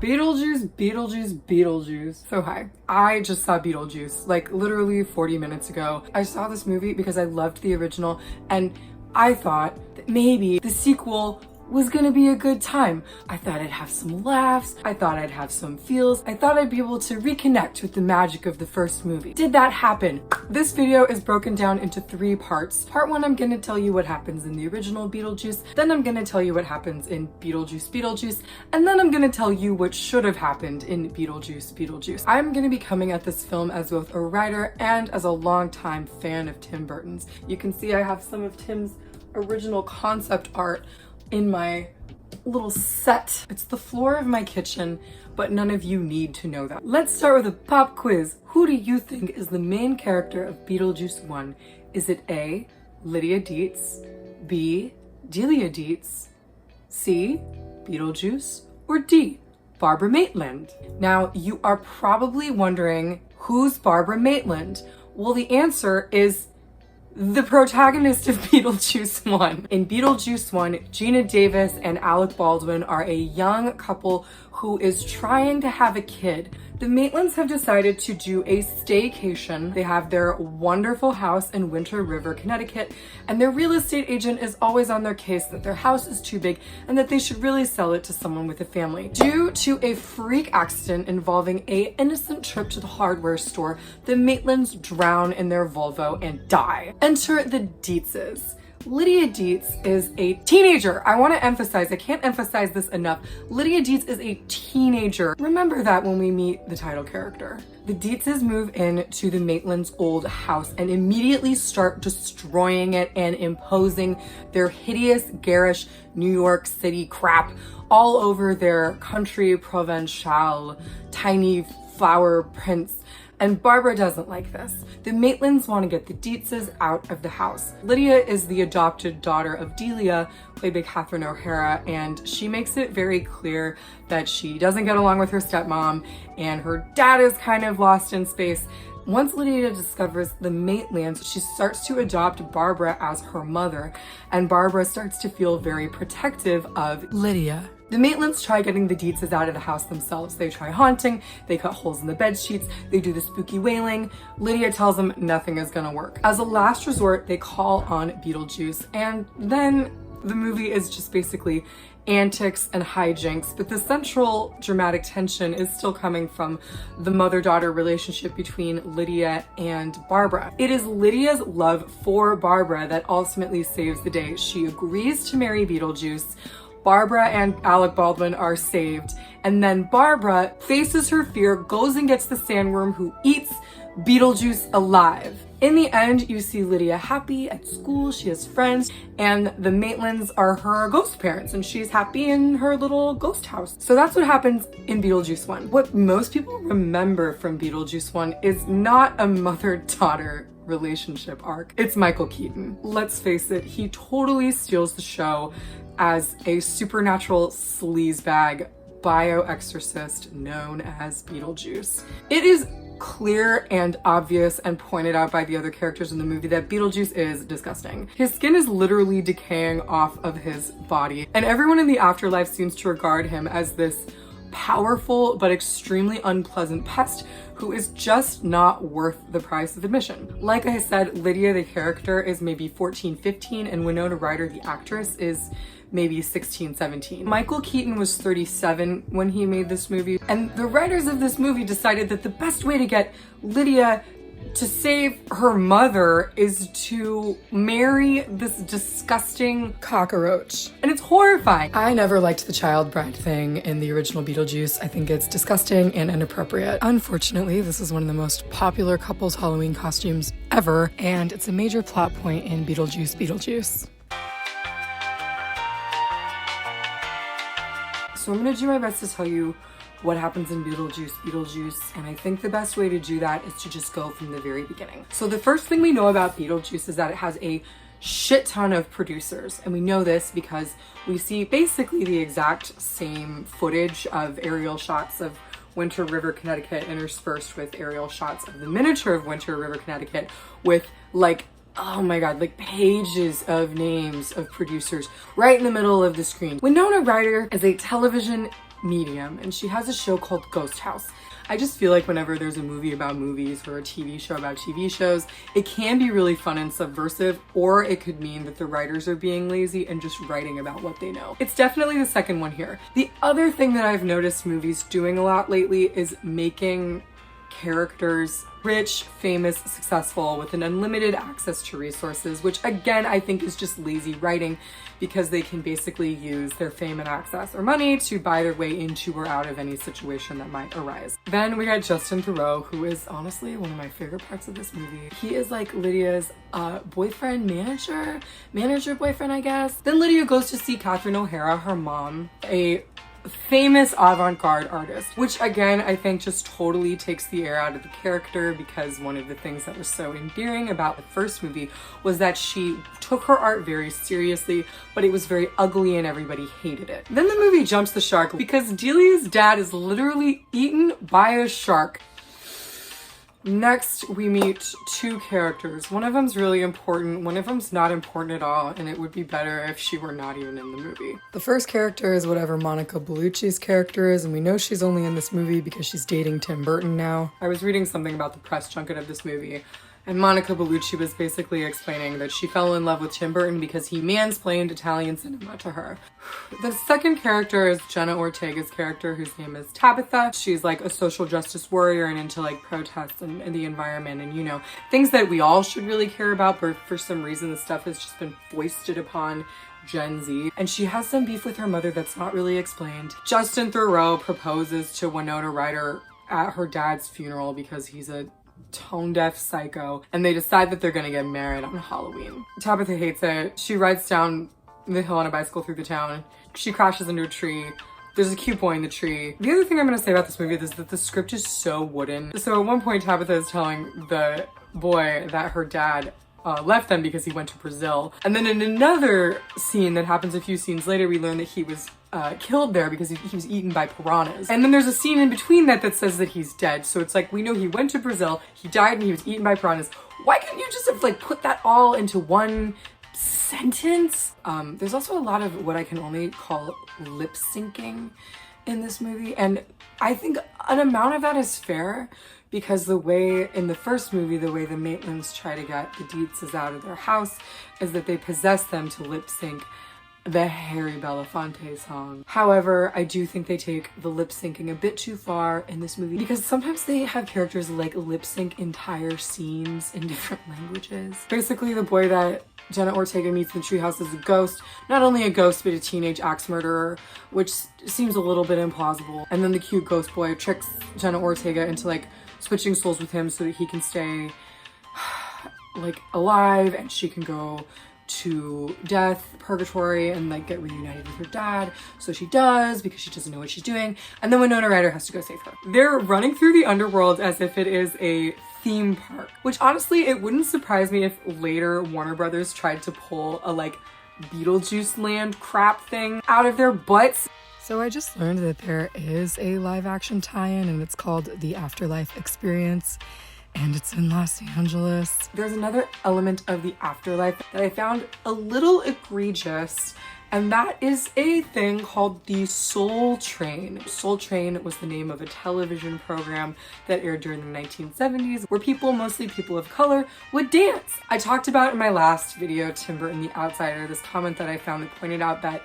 Beetlejuice, Beetlejuice, Beetlejuice. So hi, I just saw Beetlejuice like literally 40 minutes ago. I saw this movie because I loved the original and I thought that maybe the sequel was gonna be a good time. I thought I'd have some laughs, I thought I'd have some feels, I thought I'd be able to reconnect with the magic of the first movie. Did that happen? This video is broken down into 3 parts. Part 1, I'm gonna tell you what happens in the original Beetlejuice, then I'm gonna tell you what happens in Beetlejuice Beetlejuice, and then I'm gonna tell you what should have happened in Beetlejuice Beetlejuice. I'm gonna be coming at this film as both a writer and as a longtime fan of Tim Burton's. You can see I have some of Tim's original concept art in my little set. It's the floor of my kitchen, but none of you need to know that. Let's start with a pop quiz. Who do you think is the main character of Beetlejuice 1? Is it A, Lydia Dietz, B, Delia Dietz, C, Beetlejuice, or D, Barbara Maitland? Now, you are probably wondering, who's Barbara Maitland? Well, the answer is the protagonist of Beetlejuice 1. In Beetlejuice 1, Geena Davis and Alec Baldwin are a young couple who is trying to have a kid. The Maitlands have decided to do a staycation. They have their wonderful house in Winter River, Connecticut, and their real estate agent is always on their case that their house is too big and that they should really sell it to someone with a family. Due to a freak accident involving an innocent trip to the hardware store, the Maitlands drown in their Volvo and die. Enter the Dietzes. Lydia Dietz is a teenager. I want to emphasize, I can't emphasize this enough. Lydia Dietz is a teenager. Remember that when we meet the title character. The Dietzes move in to the Maitlands' old house and immediately start destroying it and imposing their hideous, garish New York City crap all over their country provincial, tiny flower prince. And Barbara doesn't like this. The Maitlands want to get the Dietzes out of the house. Lydia is the adopted daughter of Delia, played by Catherine O'Hara, and she makes it very clear that she doesn't get along with her stepmom, and her dad is kind of lost in space. Once Lydia discovers the Maitlands, she starts to adopt Barbara as her mother, and Barbara starts to feel very protective of Lydia. The Maitlands try getting the Dietzes out of the house themselves. They try haunting, they cut holes in the bed sheets, they do the spooky wailing. Lydia tells them nothing is gonna work. As a last resort, they call on Beetlejuice, and then the movie is just basically antics and hijinks, but the central dramatic tension is still coming from the mother-daughter relationship between Lydia and Barbara. It is Lydia's love for Barbara that ultimately saves the day. She agrees to marry Beetlejuice. Barbara and Alec Baldwin are saved, and then Barbara faces her fear, goes and gets the sandworm who eats Beetlejuice alive. In the end, you see Lydia happy at school, she has friends, and the Maitlands are her ghost parents, and she's happy in her little ghost house. So that's what happens in Beetlejuice 1. What most people remember from Beetlejuice 1 is not a mother-daughter relationship arc. It's Michael Keaton. Let's face it, he totally steals the show as a supernatural sleazebag bioexorcist known as Beetlejuice. It is clear and obvious and pointed out by the other characters in the movie that Beetlejuice is disgusting. His skin is literally decaying off of his body, and everyone in the afterlife seems to regard him as this powerful but extremely unpleasant pest who is just not worth the price of admission. Like I said, Lydia, the character, is maybe 14, 15, and Winona Ryder, the actress, is maybe 16, 17. Michael Keaton was 37 when he made this movie, and the writers of this movie decided that the best way to get Lydia to save her mother is to marry this disgusting cockroach. And it's horrifying. I never liked the child bride thing in the original Beetlejuice. I think it's disgusting and inappropriate. Unfortunately, this is one of the most popular couples Halloween costumes ever, and it's a major plot point in Beetlejuice Beetlejuice. So I'm gonna do my best to tell you what happens in Beetlejuice Beetlejuice, and I think the best way to do that is to just go from the very beginning. So the first thing we know about Beetlejuice is that it has a shit ton of producers, and we know this because we see basically the exact same footage of aerial shots of Winter River, Connecticut, interspersed with aerial shots of the miniature of Winter River, Connecticut, with like, oh my god, like pages of names of producers right in the middle of the screen. Winona Ryder is a television medium, and she has a show called Ghost House. I just feel like whenever there's a movie about movies or a TV show about TV shows, it can be really fun and subversive, or it could mean that the writers are being lazy and just writing about what they know. It's definitely the second one here. The other thing that I've noticed movies doing a lot lately is making characters rich, famous, successful, with an unlimited access to resources, which again, I think is just lazy writing, because they can basically use their fame and access or money to buy their way into or out of any situation that might arise. Then we got Justin Theroux, who is honestly one of my favorite parts of this movie. He is like Lydia's boyfriend, manager boyfriend, I guess. Then Lydia goes to see Catherine O'Hara, her mom, a famous avant-garde artist, which again, I think just totally takes the air out of the character, because one of the things that was so endearing about the first movie was that she took her art very seriously, but it was very ugly and everybody hated it. Then the movie jumps the shark because Delia's dad is literally eaten by a shark. Next, we meet two characters. One of them's really important, one of them's not important at all, and it would be better if she were not even in the movie. The first character is whatever Monica Bellucci's character is, and we know she's only in this movie because she's dating Tim Burton now. I was reading something about the press junket of this movie, and Monica Bellucci was basically explaining that she fell in love with Tim Burton because he mansplained Italian cinema to her. The second character is Jenna Ortega's character, whose name is Tabitha. She's like a social justice warrior and into like protests and the environment and, you know, things that we all should really care about, but for some reason the stuff has just been foisted upon Gen Z. And she has some beef with her mother that's not really explained. Justin Theroux proposes to Winona Ryder at her dad's funeral because he's a tone-deaf psycho, and they decide that they're gonna get married on Halloween. Tabitha hates it. She rides down the hill on a bicycle through the town. She crashes into a tree. There's a cute boy in the tree. The other thing I'm gonna say about this movie is that the script is so wooden. So at one point, Tabitha is telling the boy that her dad left them because he went to Brazil. And then in another scene that happens a few scenes later, we learn that he was killed there because he was eaten by piranhas. And then there's a scene in between that says that he's dead. So it's like, we know he went to Brazil, he died, and he was eaten by piranhas. Why couldn't you just have like put that all into one sentence? There's also a lot of what I can only call lip syncing in this movie. And I think an amount of that is fair, because the way in the first movie, the way the Maitlands try to get the Dietzes out of their house is that they possess them to lip sync the Harry Belafonte song. However, I do think they take the lip syncing a bit too far in this movie, because sometimes they have characters like lip sync entire scenes in different languages. Basically, the boy that Jenna Ortega meets in the treehouse is a ghost. Not only a ghost, but a teenage axe murderer, which seems a little bit implausible. And then the cute ghost boy tricks Jenna Ortega into like switching souls with him so that he can stay like alive and she can go to death, purgatory, and like get reunited with her dad. So she does, because she doesn't know what she's doing. And then Winona Ryder has to go save her. They're running through the underworld as if it is a theme park, which honestly, it wouldn't surprise me if later Warner Brothers tried to pull a like Beetlejuice land crap thing out of their butts. So I just learned that there is a live action tie-in, and it's called The Afterlife Experience, and it's in Los Angeles. There's another element of the afterlife that I found a little egregious, and that is a thing called the Soul Train. Soul Train was the name of a television program that aired during the 1970s, where people, mostly people of color, would dance. I talked about in my last video, Tim Burton the Outsider, this comment that I found that pointed out that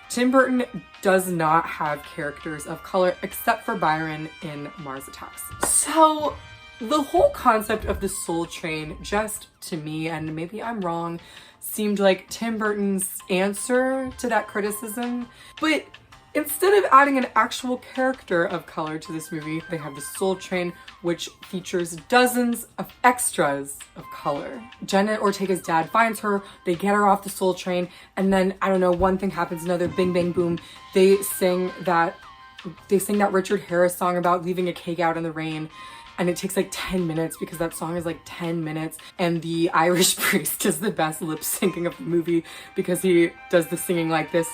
Tim Burton does not have characters of color except for Byron in Mars Attacks. So the whole concept of the Soul Train, just to me, and maybe I'm wrong, seemed like Tim Burton's answer to that criticism. But instead of adding an actual character of color to this movie, they have the Soul Train, which features dozens of extras of color. Jenna Ortega's dad finds her, they get her off the Soul Train, and then, I don't know, one thing happens, another, bing, bang, boom. They sing that Richard Harris song about leaving a cake out in the rain. And it takes like 10 minutes because that song is like 10 minutes. And the Irish priest does the best lip syncing of the movie because he does the singing like this.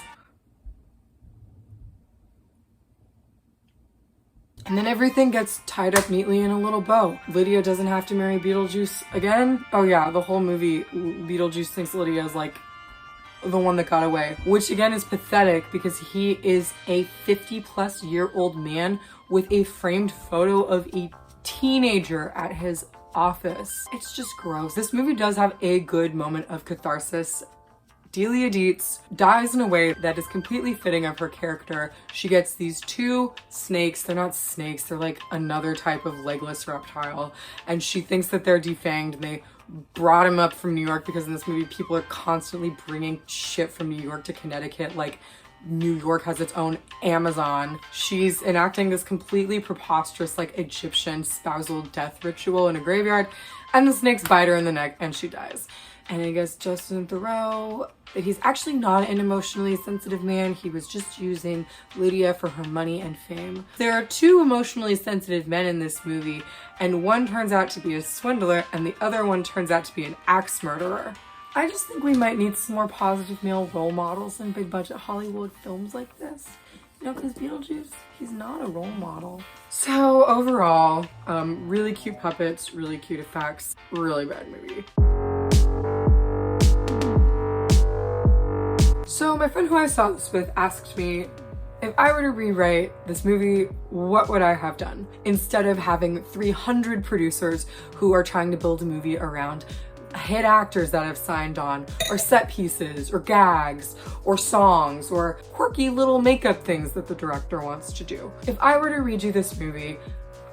And then everything gets tied up neatly in a little bow. Lydia doesn't have to marry Beetlejuice again. Oh yeah, the whole movie, Beetlejuice thinks Lydia is like the one that got away, which again is pathetic because he is a 50-plus-year-old man with a framed photo of a teenager at his office. It's just gross. This movie does have a good moment of catharsis. Delia Dietz dies in a way that is completely fitting of her character. She gets these two snakes. They're not snakes, they're like another type of legless reptile. And she thinks that they're defanged, and they brought him up from New York because in this movie people are constantly bringing shit from New York to Connecticut, like New York has its own Amazon. She's enacting this completely preposterous like Egyptian spousal death ritual in a graveyard, and the snakes bite her in the neck and she dies. And I guess Justin Theroux, that he's actually not an emotionally sensitive man. He was just using Lydia for her money and fame. There are two emotionally sensitive men in this movie, and one turns out to be a swindler and the other one turns out to be an axe murderer. I just think we might need some more positive male role models in big budget Hollywood films like this. You know, because Beetlejuice, he's not a role model. So overall, really cute puppets, really cute effects, really bad movie. So my friend who I saw this with asked me, if I were to rewrite this movie, what would I have done? Instead of having 300 producers who are trying to build a movie around hit actors that have signed on, or set pieces, or gags, or songs, or quirky little makeup things that the director wants to do. If I were to redo this movie,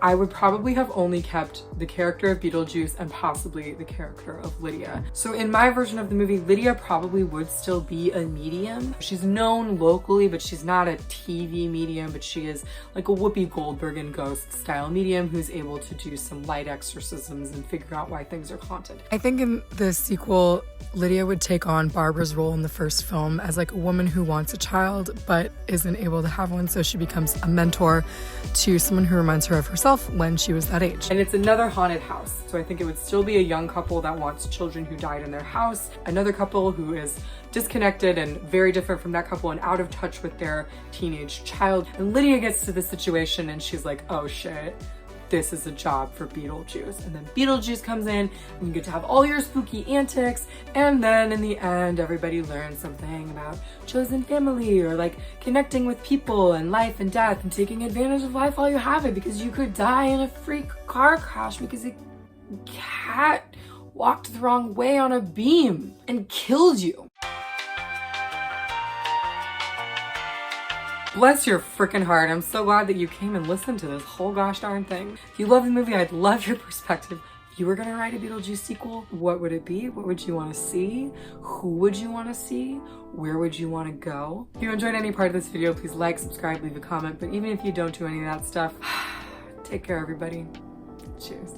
I would probably have only kept the character of Beetlejuice and possibly the character of Lydia. So in my version of the movie, Lydia probably would still be a medium. She's known locally, but she's not a TV medium, but she is like a Whoopi Goldberg and Ghost style medium who's able to do some light exorcisms and figure out why things are haunted. I think in the sequel, Lydia would take on Barbara's role in the first film as like a woman who wants a child but isn't able to have one, so she becomes a mentor to someone who reminds her of herself when she was that age. And it's another haunted house, so I think it would still be a young couple that wants children who died in their house, another couple who is disconnected and very different from that couple and out of touch with their teenage child. And Lydia gets to the situation and she's like, oh shit, this is a job for Beetlejuice. And then Beetlejuice comes in and you get to have all your spooky antics, and then in the end everybody learns something about chosen family or like connecting with people and life and death and taking advantage of life while you have it, because you could die in a freak car crash because a cat walked the wrong way on a beam and killed you. Bless your freaking heart. I'm so glad that you came and listened to this whole gosh darn thing. If you love the movie, I'd love your perspective. If you were gonna write a Beetlejuice sequel, what would it be? What would you want to see? Who would you want to see? Where would you want to go? If you enjoyed any part of this video, please like, subscribe, leave a comment. But even if you don't do any of that stuff, take care everybody. Cheers.